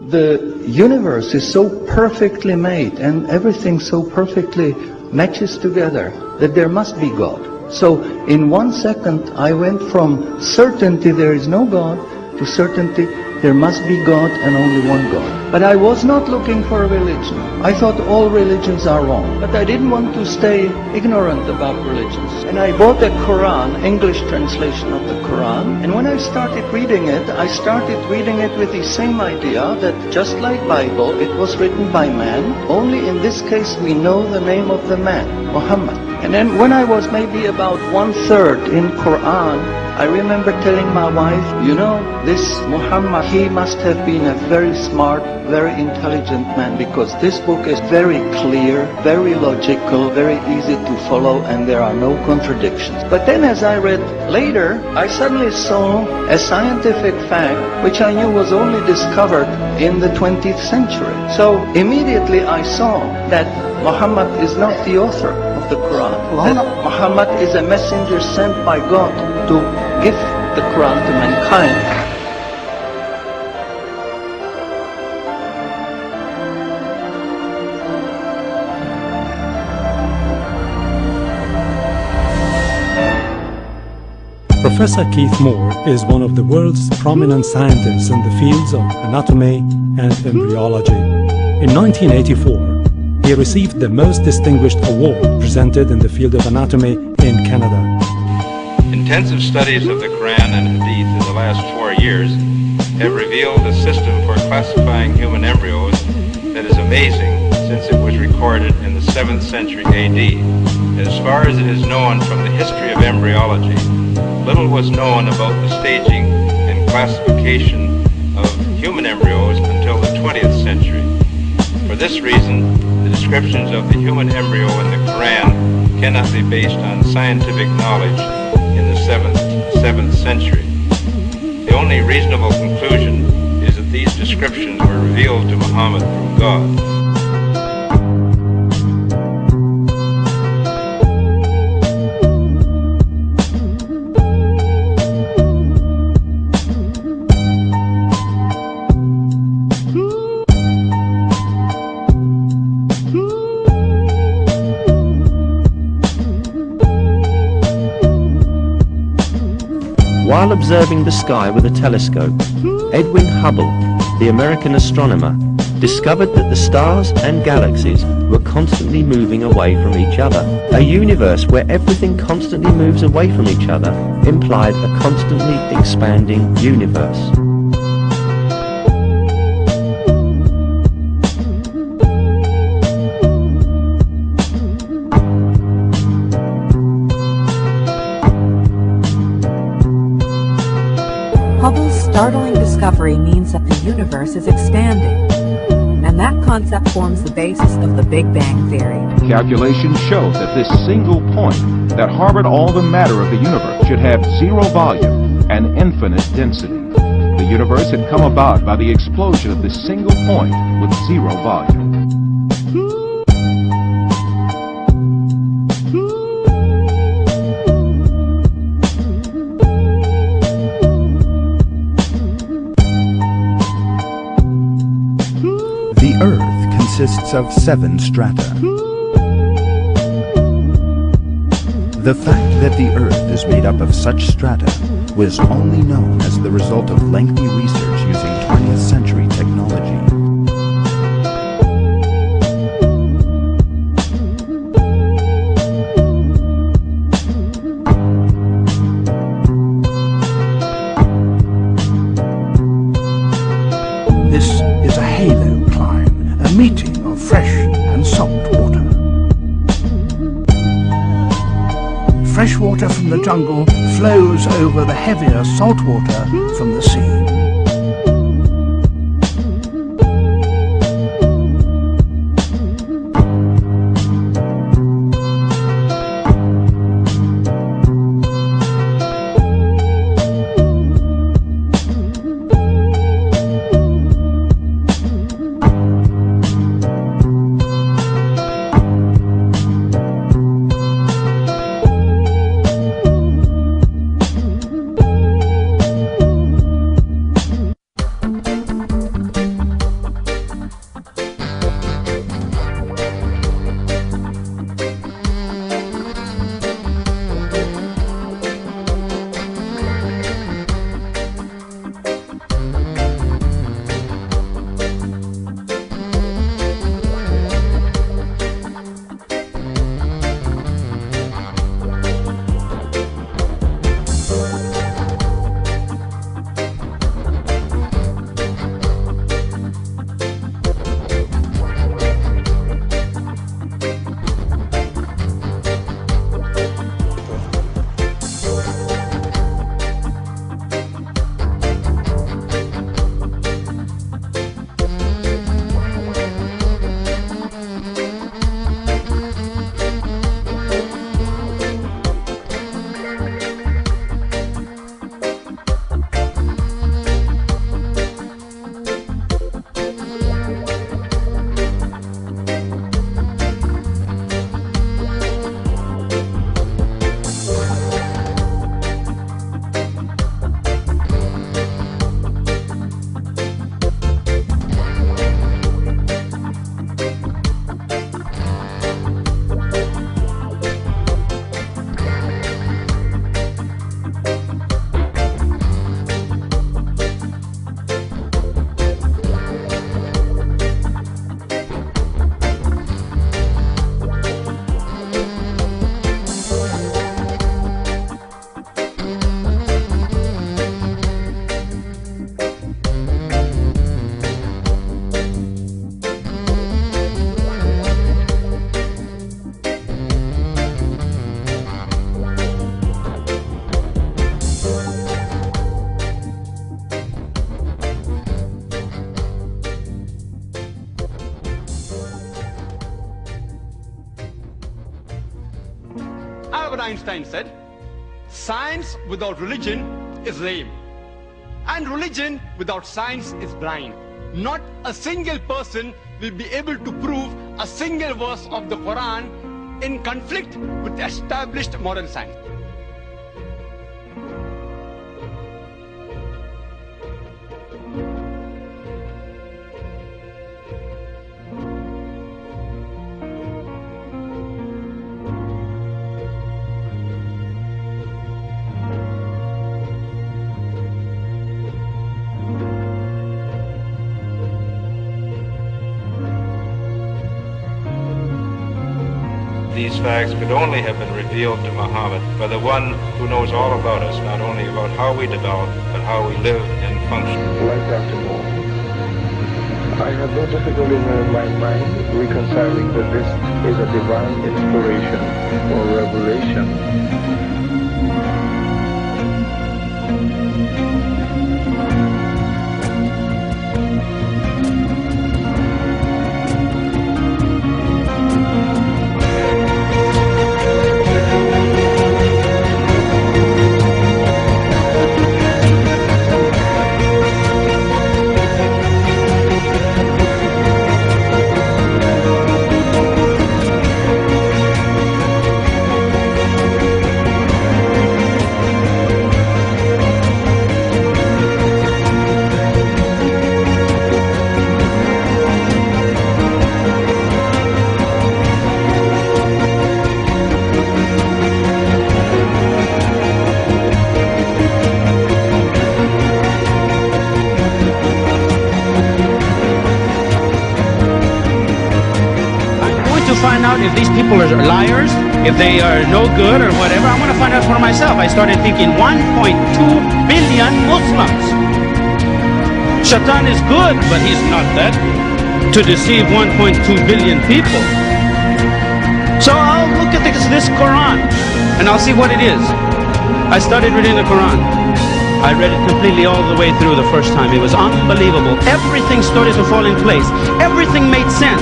The universe is so perfectly made and everything so perfectly matches together that there must be God. So in 1 second I went from certainty there is no God to certainty there must be God and only one God. But I was not looking for a religion. I thought all religions are wrong. But I didn't want to stay ignorant about religions. And I bought a Quran, English translation of the Quran. And when I started reading it with the same idea that just like Bible, it was written by man. Only in this case we know the name of the man, Muhammad. And then when I was maybe about 1/3 in Quran, I remember telling my wife, you know, this Muhammad, he must have been a very smart, very intelligent man, because this book is very clear, very logical, very easy to follow, and there are no contradictions. But then as I read later, I suddenly saw a scientific fact which I knew was only discovered in the 20th century. So immediately I saw that Muhammad is not the author of the Quran. That Muhammad is a messenger sent by God to give the Quran to mankind. Professor Keith Moore is one of the world's prominent scientists in the fields of anatomy and embryology. In 1984, he received the most distinguished award presented in the field of anatomy in Canada. Intensive studies of the Quran and Hadith in the last 4 years have revealed a system for classifying human embryos that is amazing, since it was recorded in the 7th century AD. As far as it is known from the history of embryology, little was known about the staging and classification of human embryos until the 20th century. For this reason, the descriptions of the human embryo in the Quran cannot be based on scientific knowledge in the 7th century. The only reasonable conclusion is that these descriptions were revealed to Muhammad from God. While observing the sky with a telescope, Edwin Hubble, the American astronomer, discovered that the stars and galaxies were constantly moving away from each other. A universe where everything constantly moves away from each other implied a constantly expanding universe. Hubble's startling discovery means that the universe is expanding, and that concept forms the basis of the Big Bang Theory. Calculations show that this single point that harbored all the matter of the universe should have zero volume and infinite density. The universe had come about by the explosion of this single point with zero volume. The Earth consists of 7 strata. The fact that the Earth is made up of such strata was only known as the result of lengthy research using 20th century technology. This is a halo climb, a meeting of fresh and salt water. Fresh water from the jungle flows over the heavier salt water from the sea. Einstein said, science without religion is lame, and religion without science is blind. Not a single person will be able to prove a single verse of the Quran in conflict with established modern science. These facts could only have been revealed to Muhammad by the one who knows all about us, not only about how we develop, but how we live and function. Like Dr. Moore, I have no difficulty in my mind reconciling that this is a divine inspiration or revelation. Find out if these people are liars, if they are no good or whatever. I want to find out for myself. I started thinking 1.2 billion Muslims. Shaitan is good, but he's not that to deceive 1.2 billion people. So I'll look at this Quran and I'll see what it is. I started reading the Quran. I read it completely all the way through the first time. It was unbelievable. Everything started to fall in place. Everything made sense.